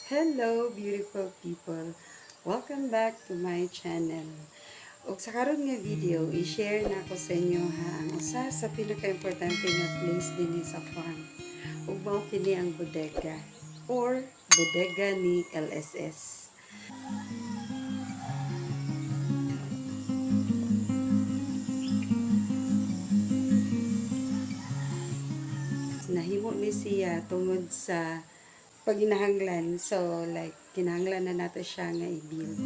Hello, beautiful people! Welcome back to my channel. O sa karon nga video, i-share na ko sa inyo ang usa sa pinaka-importante nga place din sa farm. Ug mao kini ang bodega or bodega ni LSS. Nahimo ni siya tungod sa pagginahanglan. So like kinahanglan na nato siya nga i-build.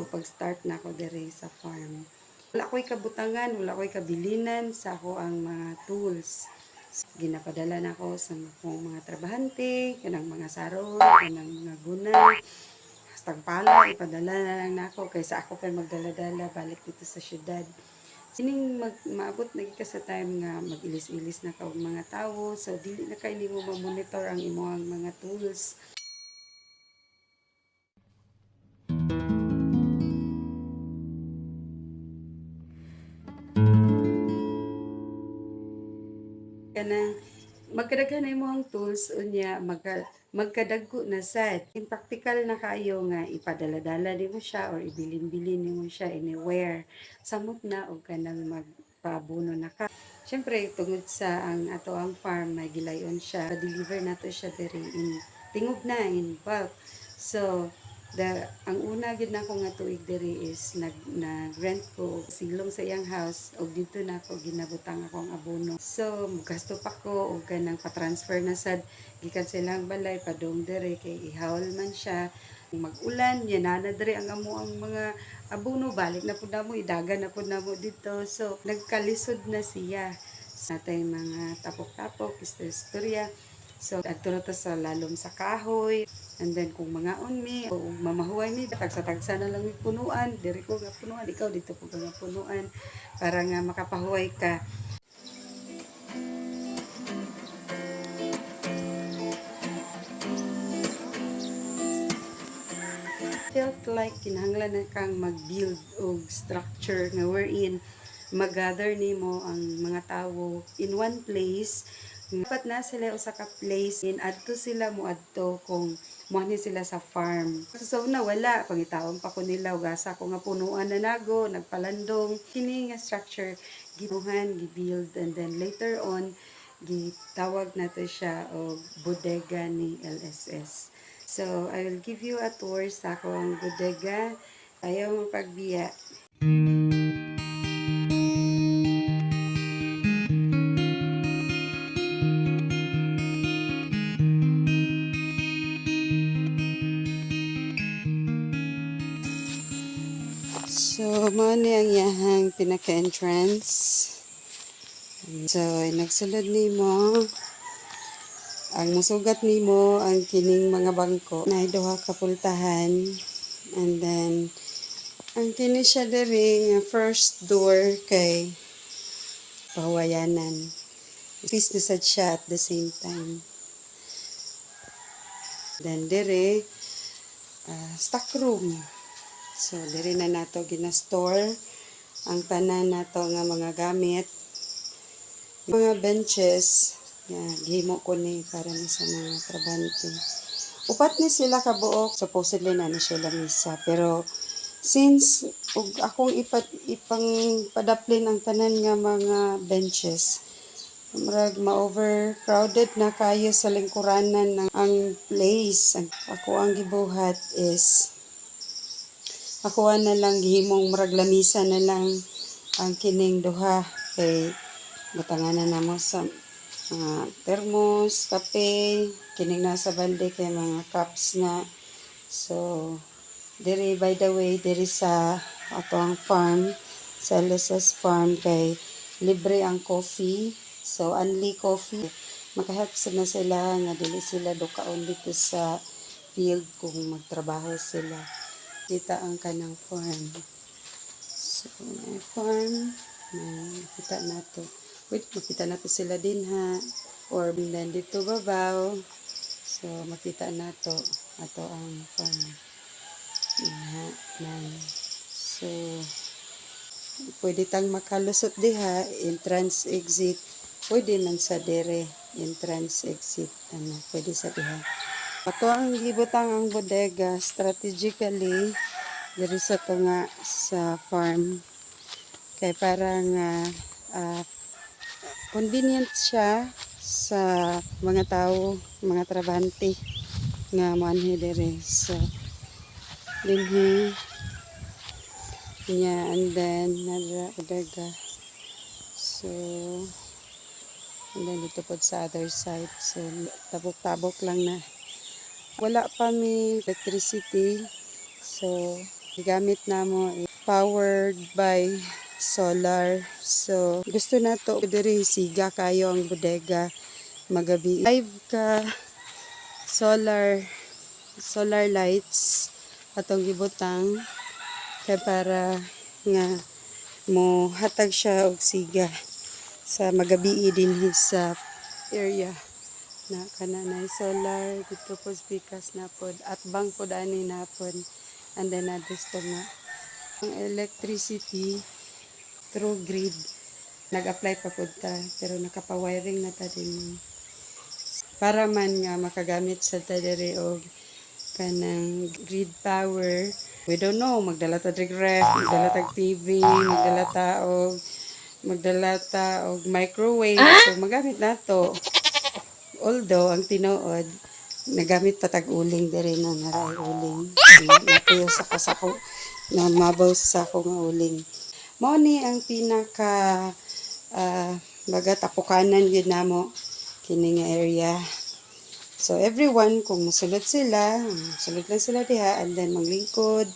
Pag-start na ako dire sa farm. Wala ko'y kabutangan, wala ko'y kabilinan sa ako ang mga tools. Ginapadala na ako sa mga trabahante, kanang mga sarong, kanang mga guna, hastang pala, ipadala na lang na ako kaysa ako pa magdala-dala balik dito sa syudad. Sining maabot na ka sa time nga mag-ilis-ilis na ka mga tao, so dili na kayo mo ma-monitor ang imong mga tools. Kanang magkadaghan na imong tools unya magkadagko na sad. In practical na kayo nga ipadala-dala nimo siya or ibilin-bilin nimo siya anywhere. Samot na og kanang magpabuno na ka. Syempre tungod sa ang farm may gilayon siya, deliver nato siya diri in tingog na in bulk. So ang una gid nako nga tuig diri is nag-rent ko silong sa iyang house og dito na ako ginabutang akong abono. So gasto pa ko og kanang pa-transfer na sad gikan silang balay padung diri kay ihawol man siya. Mag-ulan yan na diri ang amo ang mga abono balik na pud namo idagan na pud namo dito. So nagkalisod na siya sa tay mga tapok-tapok istorya. So adto na to sa lalom sa kahoy. And then kung mga unmi o mamahuway mi tagsa-tagsa na lang punuan, diri ko nga punuan, ikaw dito ko nga punuan para nga makapahuway ka. Felt like kinahanglan na kang mag-build og structure nga wherein mag-gather nimo ang mga tawo in one place. Dapat na sila usa ka place in adto sila mo adto kung muani sila sa farm. So na wala pangitaon pa ko nila ugasa ko nga punuan na nago nagpalandong kini nga structure gibuhan gi-build and then later on gitawag nato siya og bodega ni LSS. So I will give you a tour sa akong bodega. Ayaw mo pagbiya. So, mo ni ang yahang pinaka-entrance. So, nagsulod nimo ang musugat nimo ang kining mga bangko na duha ka pultahan. And then ang kini siya diri nga first door kay pahawayanan. Business sad siya at the same time. Then diri stock room. So, diri na nato gina-store ang tanan nato nga mga gamit. Mga benches, gihimo ko ni para ni sa mga trabante. Upat ni sila kabuok, supposedly na siya lamisa. Pero, since akong ipang padaplin ang tanan nga mga benches, marag ma-overcrowded na kayo sa lingkuranan ng ang place. Ako ang gibuhat is ako na lang gihimong murag lamisa na lang ang kining duha kay butanganan na mo sa mga thermos, kape, kining nasa balde kay mga cups na. So diri by the way diri sa ato ang farm sa LSS farm kay libre ang coffee. So only coffee makahelp na sila nga dili sila dukaon dito sa field kung magtrabaho sila. Kita ang kanang farm. So, may farm. Makita nato. Wait, makita nato sila din ha. Or then dito babaw. So, makita nato. Ato ang farm. Aha, nan. So, pwede tang makalusot diha, entrance exit. Pwede man sa dire, entrance exit. Ano, pwede sa diha. Ato ang gibutang ang bodega strategically diri sa to nga sa farm. Kay para nga convenient siya sa mga tao, mga trabahante nga manhi diri. So, dinhi niya and then nara bodega. So, and then dito po sa other side. So, tabok-tabok lang na. Wala pa mi electricity. So, gamit na mo powered by solar. So, gusto na to diri siga kayo ang bodega magabi. 5 ka solar lights atong gibutang kay para nga mo hatag siya og siga sa magabi dinhi sa area na kananay solar dito po speakers na pod at bang pod ani na pod and then adus to nga ang electricity through grid nag-apply pa pod ta pero nakapawiring na ta din para man nga makagamit sa ta diri og kanang grid power. We don't know, magdala ta dig ref, magdala ta TV, magdala ta og microwave. So magamit nato. Although ang tinuod nagamit pa tag uling diri na naray uling. Napuyo sa kasako na mabaw sa ako nga uling. Mao ni ang pinaka baga tapukanan gyud namo kini nga area. So everyone kung musulod lang sila diha and then maglingkod,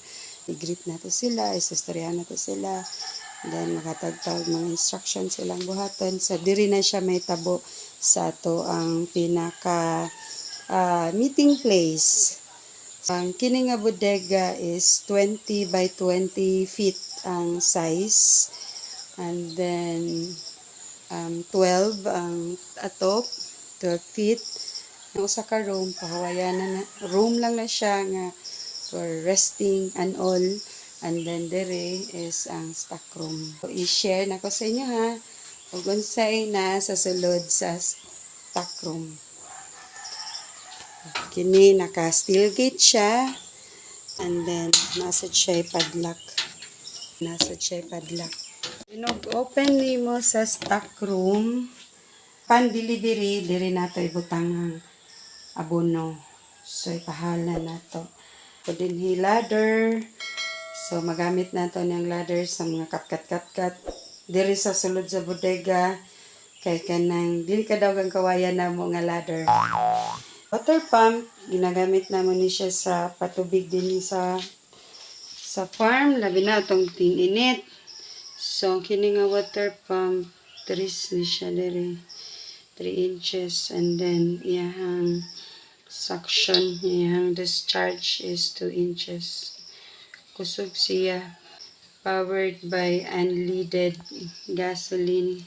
i-greet nato sila, istoryahan nato sila. And then makatagtag mga instructions silang buhaton. So diri na siya may tabo sa ato ang pinaka meeting place. Ang kini nga bodega is 20 by 20 feet ang size. And then 12 ang atop, 12 feet. Usa ka room, pahawayan na room lang na siya nga for resting and all. And then dere is ang stock room. So, i-share na ko sa inyo ha. Ug unsay na sa sulod sa stock room. Kini naka steel gate siya. And then nasa siya padlock. Open nimo sa stock room. Pan delivery diri nato ibutang ang abono. So, ipahala na to. Pwede ni ladder. So, magamit na to niyang ladder sa mga kat-kat-kat-kat. Diri sa sulod sa bodega. Kay kanang, dili ka daw kang kawayan na mo nga ladder. Water pump, ginagamit na mo ni siya sa patubig din sa farm. Labi na itong tin-init. So, kini nga water pump, 3 ni siya diri. 3 inches. And then, iyahang suction, iyang discharge is 2 inches. Kusog siya. Powered by unleaded gasoline.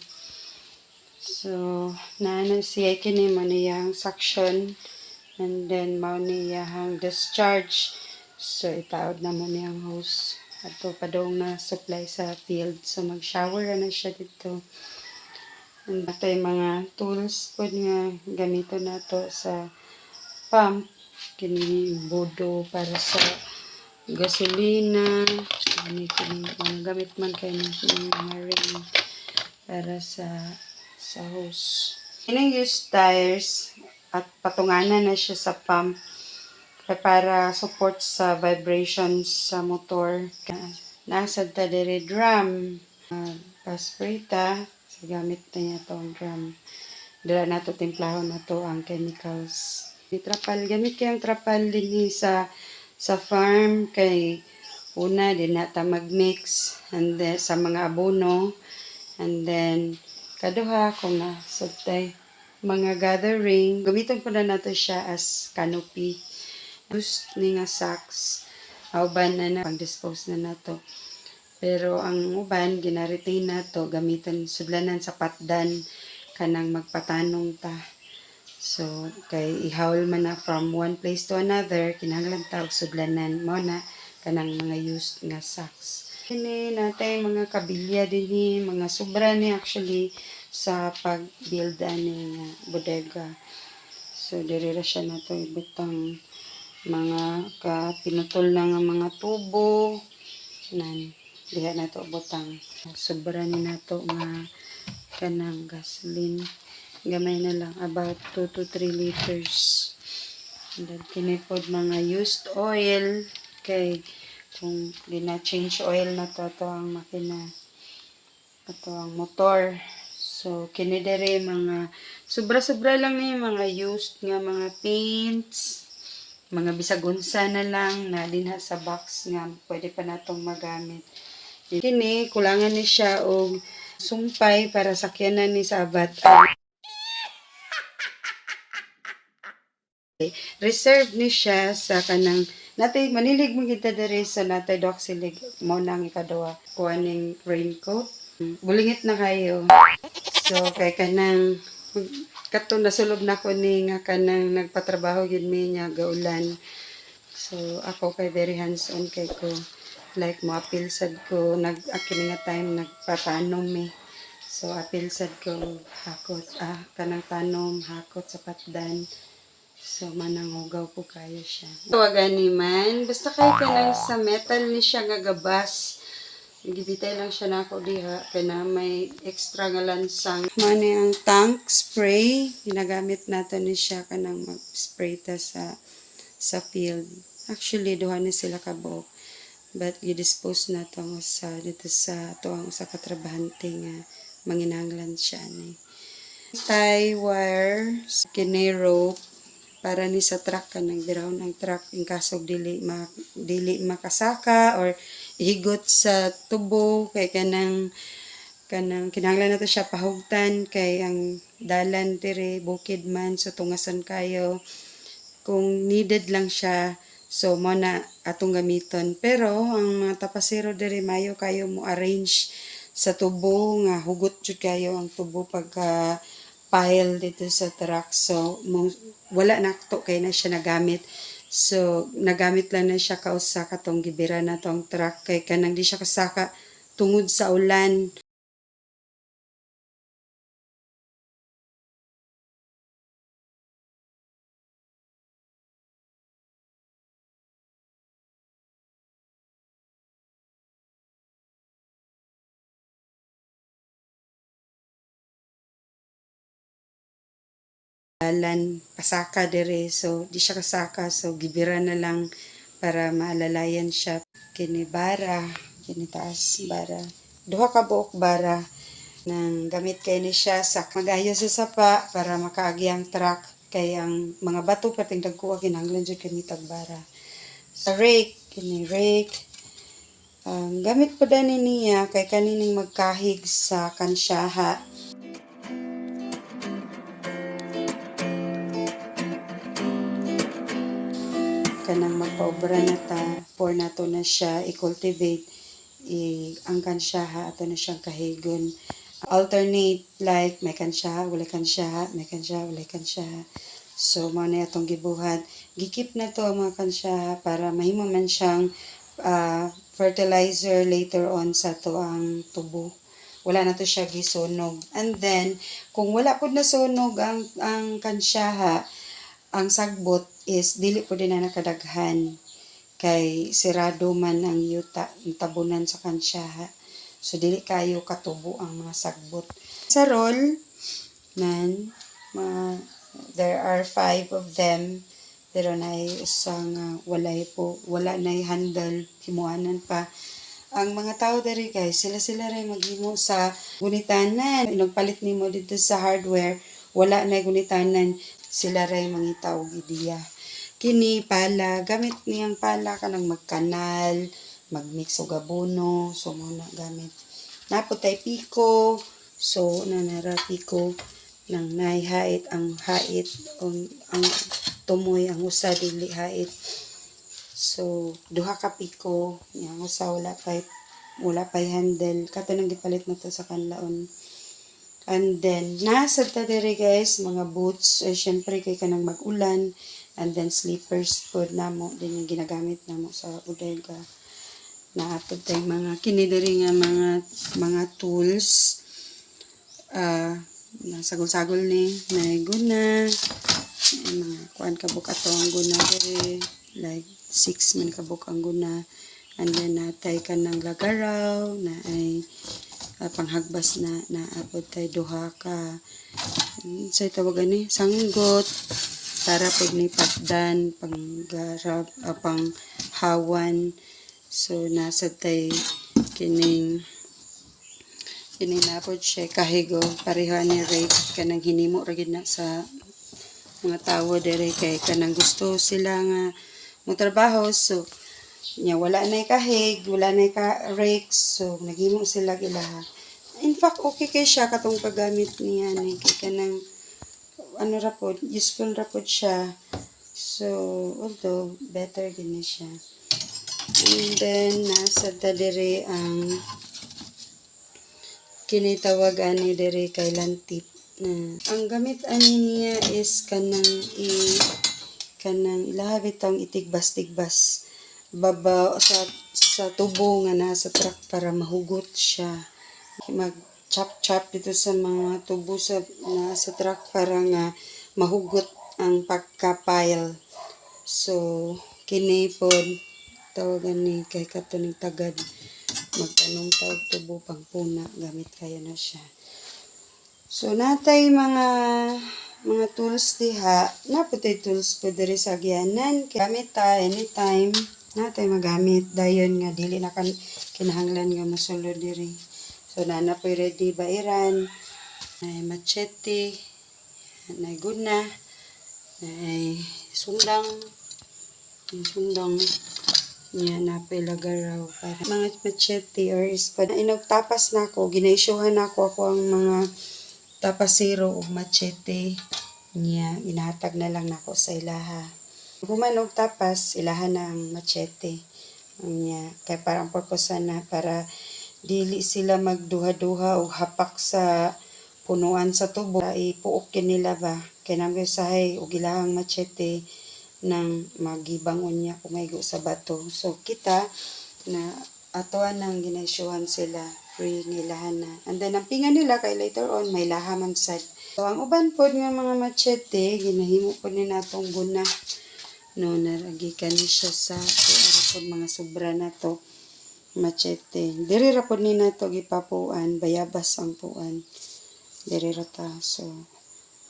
So, naano siya kini mo niyang suction. And then, mao niyang discharge. So, itaod na mo niyang hose. Ato pa daw na supply sa field. So, mag-shower na siya dito. And ito yung mga tools po nga gamito na to sa pump. Kini bodo para sa gasolina. Kini mga gamit man kayo ng mga ring para sa hose. Kini use tires at patunganan na siya sa pump para support sa vibrations sa motor. Nasa ta diri drum. Pasprita. So, gamit na niya itong drum. Dala na ito, timplahon na ito ang chemicals. Trapal. Gamit kayang trapal din sa farm. Kay una, din nata mag-mix. And then, sa mga abono. And then, kaduha, kung nasabtay mga gathering. Gamitin po na nato siya as canopy. Boost ni nga sacks. Uban na pang-dispose na nato. Pero ang uban, gina-retain na to, gamitan sudlanan sa patdan, kanang magpatanong ta. So, kay ihawl man na from one place to another, kinahanglan ta og sudlanan. Mo na, kanang mga used nga socks. Kini natay mga kabilya dinhi, mga sobra ni actually sa pag-build ani nga bodega. So diri ra siya nato ibutang mga pinutol na nga mga tubo nan diha nato butang. Sobra ni nato nga kanang gasoline. Gamay na lang about 2 to 3 liters. And then kinipod mga used oil kay kung gina-change oil na to ang makina ato ang motor. So kini dere mga sobra-sobra lang ni mga used nga mga paints, mga bisag unsa na lang na dinha sa box nga pwede pa natong magamit. Kini kulangan ni siya og sumpay para sakyanan ni sa abat. Reserve ni siya sa kanang natay manilig mo kita diri sa natay doxilig mo nang ikaduha kuaning raincoat. Bulingit na kayo. So kay kanang kato nasulob na ko ni nga kanang nagpatrabaho gid mi nya gaulan. So ako kay very hands-on kay ko like mo apil sad ko nag-akini nga time nagpatanom mi. So apil sad ko hakot kanang tanom hakot sa patdan. So, mananghugaw po kayo siya. Tawagan ni man. Basta kayo ka lang sa metal ni siya gagabas. Gibitay lang siya na ako diha. Kaya na may extra nga lansang. Mano ang tank spray. Ginagamit natin ni siya ka nang mag-spray ta sa field. Actually, duha na sila kabuok. But, i-dispose na to sa dito sa tuwang sa katrabahante nga manginanglan siya ni. Tie wire, skinny rope, para ni sa truck kanang biraw ng truck in kasog dili makasaka or ihigot sa tubo kay kanang kinahanglan nato siya pahugtan kay ang dalan dire bukid man so tungason kayo kung needed lang siya so mo na atong gamiton pero ang mga tapasero dire mayo kayo mo arrange sa tubo nga hugot jud kayo ang tubo pagka pile dito sa truck. So, wala na to kay na siya nagamit. So, nagamit lang na siya kausa katong gibira na tong truck kay kanang di siya kasaka tungod sa ulan. Dalan pasaka dire so di siya kasaka so gibira na lang para maalalayan siya kini bara kini taas bara duha ka buok bara nang gamit kay ni siya sa magayo sa sapa para makaagi ang truck kay ang mga bato pating dagko kinahanglan jud kani tagbara sa rake kini rake gamit po dani niya kay kanining magkahig sa kansyaha. Kanang magpaobra na ta for nato na siya i-cultivate ang kansyaha ato na siyang kahigon alternate like may kansyaha wala kansyaha may kansyaha wala kansyaha so mao na atong gibuhat gikip na to ang mga kansyaha para mahimo man siyang fertilizer later on sa to ang tubo wala na to siya gisunog and then kung wala pud na sunog ang kansyaha ang sagbot is dili po din na nakadaghan kay sirado man ang yuta ang tabunan sa kansyaha so dili kayo katubo ang mga sagbot sa roll nan there are 5 of them pero na isang wala na handle himuanan pa ang mga tao diri guys sila ray maghimo sa gunitanan inagpalit nimo dito sa hardware wala na gunitanan sila ray mangitaw og ideya kini pala gamit niyang pala kanang magkanal magmix og abono so muna gamit naputay piko so nanara piko nang naihait ang hait ang tumoy ang usa dili hait so duha ka piko yang usa wala pay handle kato nang gipalit na to sa kanlaon. And then, nasa ta diri guys, mga boots, syempre kay kanang mag-ulan, And then slippers pod namo din yung ginagamit namo sa bodega. Naapod tay mga kinidiri nga mga tools. Nasagol-sagol ni may guna. Mga kuan kabuk ato ang guna diri. Like 6 man kabuk ang guna. And then natay ka ng lagaraw na ay panghagbas na naapod tay duha ka sa tawag ni sanggot para pag ni patdan panggarab panghawan. So nasa tay kining napod siya kahigo pareho ni rate kanang hinimo ra gid na sa mga tawo dere kay kanang gusto sila nga mo trabaho. So nya wala na kahig, wala na ka rakes, so naghimo sila ilaha. In fact, okay kay siya katong paggamit niya ni kay kanang ano ra pod, useful ra pod siya. So although better din siya. And then nasa diri ang kinitawagan ni diri kay lantip na ang gamit ani niya is kanang ilaha bitong itigbas-tigbas baba sa tubo nga nasa truck para mahugot siya. Mag chop dito sa mga tubo sa nasa truck para nga mahugot ang pagka-pile. So kini pod tawagan ni kay katuning tagad magtanong tawag tubo pangpuna gamit kayo na siya. So natay mga tools diha, naputay tools po diri sa agyanan gamit ta anytime natay magamit dayon nga dili na kinahanglan nga mosulod diri. So nana po ready bairan, may machete, may guna, may sundang niya na lagaraw para mga machete or ispada. Inagtapas na ako, ginaisyuhan ako ang mga tapasero o machete niya, inahatag na lang nako sa ilaha. Humanog tapas, ilahan na ang machete niya. Kaya parang purpose na para dili sila magduha-duha o hapak sa punuan sa tubo. Ipuokin nila ba? Kaya nang sahay o gilahang machete nang magibangon niya kumaigo sa bato. So kita na atoan nang ginaisyuhan sila free nilahan na. And then ang pinga nila kay later on may lahaman sad. So ang uban pod nga mga machete ginahimo pod ni natong guna. No, naragikan ni siya sa pod mga sobra na to machete. Diri ra pod ni nato gipapuan, bayabas ang puan. Diri ra ta. So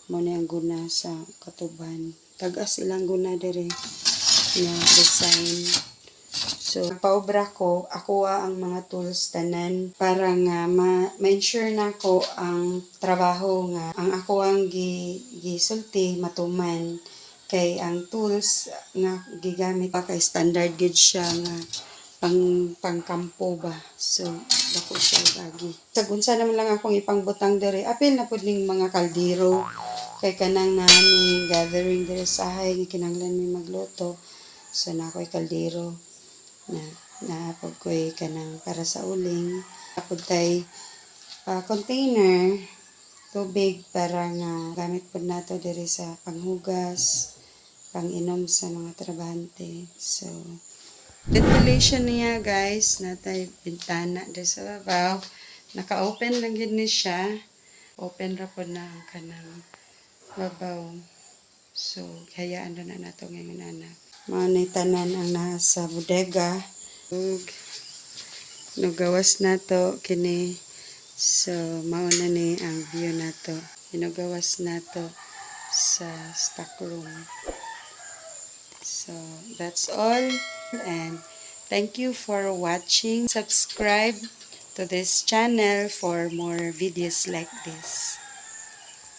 mo ni ang guna sa katuban. Tagas ilang guna diri nga design. So paobra ko ako ang mga tools tanan para nga ma-ensure na ko ang trabaho nga ang ako ang gisulti matuman. Kay ang tools nga gigamit pa kay standard gid siya nga pangkampo ba. So dako siya lagi. Sagunsa naman lang akong ipangbutang diri. Apil na pud ning mga kaldero kay kanang nami gathering diri sa hay kinahanglan mi magluto. So na ako'y kaldero na pagkoy kanang para sa uling. Apod tay container tubig para nga gamit pod nato diri sa panghugas, panginom sa mga trabahante. So ventilation niya guys, natay bintana diri sa babaw. Naka-open lang gid ni siya. Open ra pod na ang kanang babaw. So hayaan na nato ngayon anak. Mga tanan ang nasa bodega. Nugawas nato kini. So mauna ni ang view nato. Inugawas nato sa stock room. So that's all. And thank you for watching. Subscribe to this channel for more videos like this.